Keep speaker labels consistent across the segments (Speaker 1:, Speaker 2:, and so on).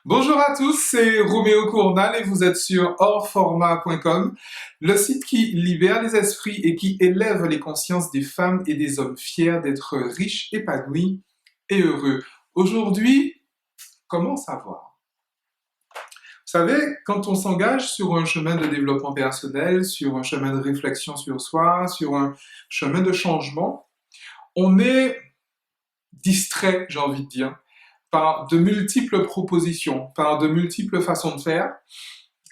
Speaker 1: Bonjour à tous, c'est Roméo Cournal et vous êtes sur hors-format.com, le site qui libère les esprits et qui élève les consciences des femmes et des hommes fiers d'être riches, épanouis et heureux. Aujourd'hui, comment savoir? Vous savez, quand on s'engage sur un chemin de développement personnel, sur un chemin de réflexion sur soi, sur un chemin de changement, on est distrait, j'ai envie de dire, par de multiples propositions, par de multiples façons de faire.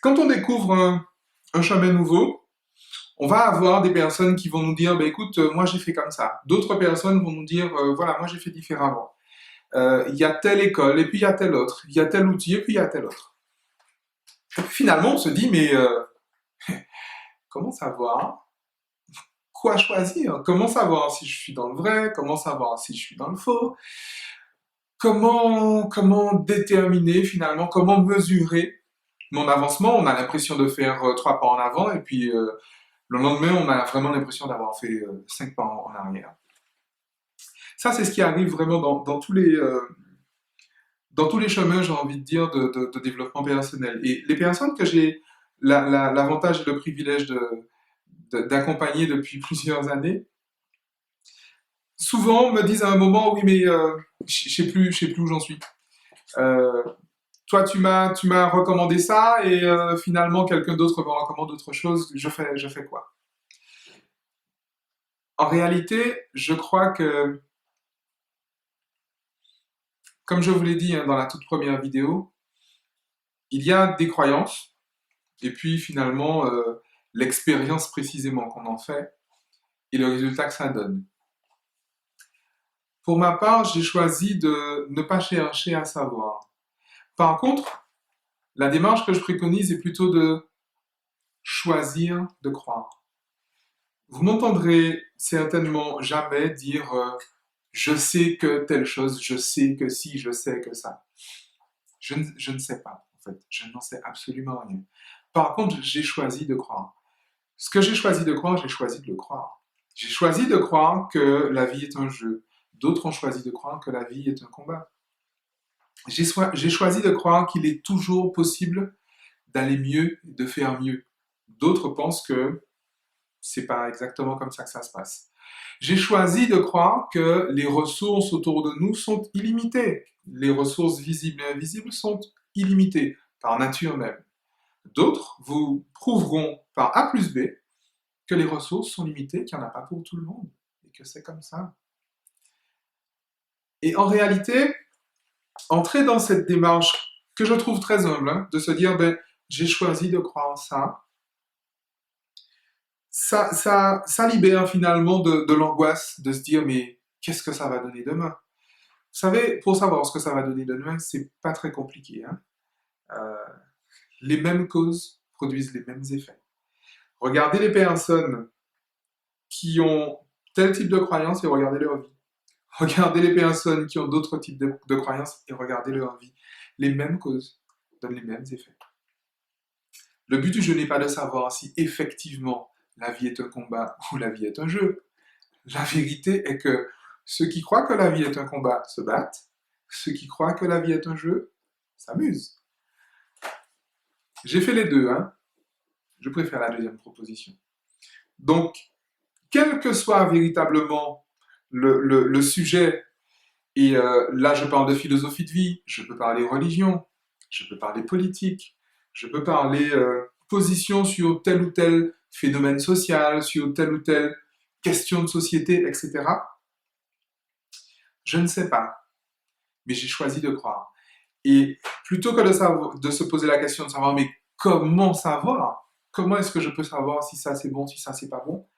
Speaker 1: Quand on découvre un chemin nouveau, on va avoir des personnes qui vont nous dire, bah, écoute, moi j'ai fait comme ça. D'autres personnes vont nous dire, voilà, moi j'ai fait différemment. Il y a telle école, et puis il y a telle autre. Il y a tel outil, et puis il y a tel autre. Et puis finalement, on se dit, mais comment savoir quoi choisir? Comment savoir si je suis dans le vrai? Comment savoir si je suis dans le faux? Comment déterminer finalement, comment mesurer mon avancement? On a l'impression de faire 3 pas en avant et puis le lendemain, on a vraiment l'impression d'avoir fait 5 pas en arrière. Ça, c'est ce qui arrive vraiment dans tous les chemins, j'ai envie de dire, de développement personnel. Et les personnes que j'ai l'avantage et le privilège d'accompagner depuis plusieurs années, souvent me disent à un moment, oui, mais je sais plus où j'en suis. Euh, Toi, tu m'as recommandé ça et finalement quelqu'un d'autre me recommande autre chose. Je fais quoi? En réalité, je crois que, comme je vous l'ai dit hein, dans la toute première vidéo, il y a des croyances et puis finalement l'expérience précisément qu'on en fait et le résultat que ça donne. Pour ma part, j'ai choisi de ne pas chercher à savoir. Par contre, la démarche que je préconise est plutôt de choisir de croire. Vous m'entendrez certainement jamais dire je sais que telle chose, je sais que si, je sais que ça. Je ne sais pas, en fait. Je n'en sais absolument rien. Par contre, j'ai choisi de croire. Ce que j'ai choisi de croire, j'ai choisi de le croire. J'ai choisi de croire que la vie est un jeu. D'autres ont choisi de croire que la vie est un combat. J'ai choisi de croire qu'il est toujours possible d'aller mieux, de faire mieux. D'autres pensent que c'est pas exactement comme ça que ça se passe. J'ai choisi de croire que les ressources autour de nous sont illimitées. Les ressources visibles et invisibles sont illimitées, par nature même. D'autres vous prouveront par A plus B que les ressources sont limitées, qu'il n'y en a pas pour tout le monde, et que c'est comme ça. Et en réalité, entrer dans cette démarche que je trouve très humble, hein, de se dire, ben, j'ai choisi de croire ça libère finalement de l'angoisse, de se dire, mais qu'est-ce que ça va donner demain? Vous savez, pour savoir ce que ça va donner demain, c'est pas très compliqué. Hein. Euh, les mêmes causes produisent les mêmes effets. Regardez les personnes qui ont tel type de croyance et regardez leur vie. Regardez les personnes qui ont d'autres types de croyances et regardez leur vie. Les mêmes causes donnent les mêmes effets. Le but du jeu n'est pas de savoir si effectivement la vie est un combat ou la vie est un jeu. La vérité est que ceux qui croient que la vie est un combat se battent, ceux qui croient que la vie est un jeu s'amusent. J'ai fait les deux, hein. Je préfère la deuxième proposition. Donc, quel que soit véritablement le sujet, et là je parle de philosophie de vie, je peux parler religion, je peux parler politique, je peux parler position sur tel ou tel phénomène social, sur telle ou telle question de société, etc. Je ne sais pas, mais j'ai choisi de croire. Et plutôt que de se poser la question de savoir, mais comment savoir? Comment est-ce que je peux savoir si ça c'est bon, si ça c'est pas bon?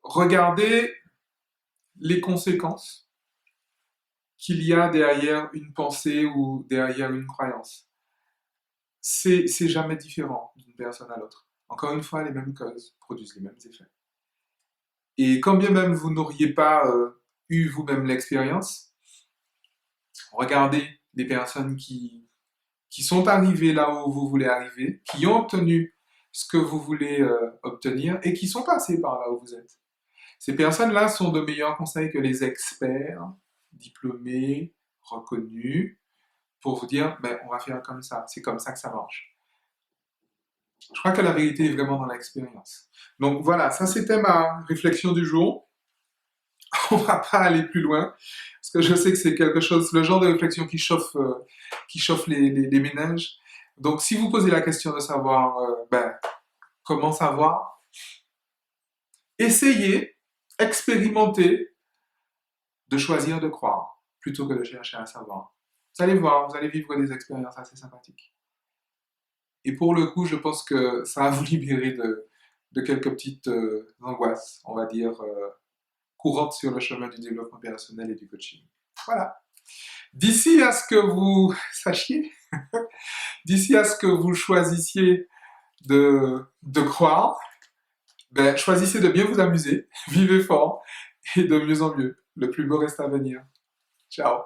Speaker 1: Regardez les conséquences qu'il y a derrière une pensée ou derrière une croyance. C'est jamais différent d'une personne à l'autre. Encore une fois, les mêmes causes produisent les mêmes effets. Et quand bien même vous n'auriez pas eu vous-même l'expérience, regardez les personnes qui sont arrivées là où vous voulez arriver, qui ont obtenu ce que vous voulez obtenir et qui sont passées par là où vous êtes. Ces personnes-là sont de meilleurs conseils que les experts, diplômés, reconnus, pour vous dire, ben, on va faire comme ça, c'est comme ça que ça marche. Je crois que la vérité est vraiment dans l'expérience. Donc voilà, ça c'était ma réflexion du jour. On va pas aller plus loin, parce que je sais que c'est quelque chose, le genre de réflexion qui chauffe les méninges. Donc si vous posez la question de savoir, ben, comment savoir, essayez, expérimentez de choisir de croire, plutôt que de chercher à savoir. Vous allez voir, vous allez vivre des expériences assez sympathiques. Et pour le coup, je pense que ça va vous libérer de quelques petites angoisses, on va dire, courantes sur le chemin du développement personnel et du coaching. Voilà. D'ici à ce que vous sachiez, d'ici à ce que vous choisissiez de croire, ben, choisissez de bien vous amuser, vivez fort et de mieux en mieux. Le plus beau reste à venir. Ciao.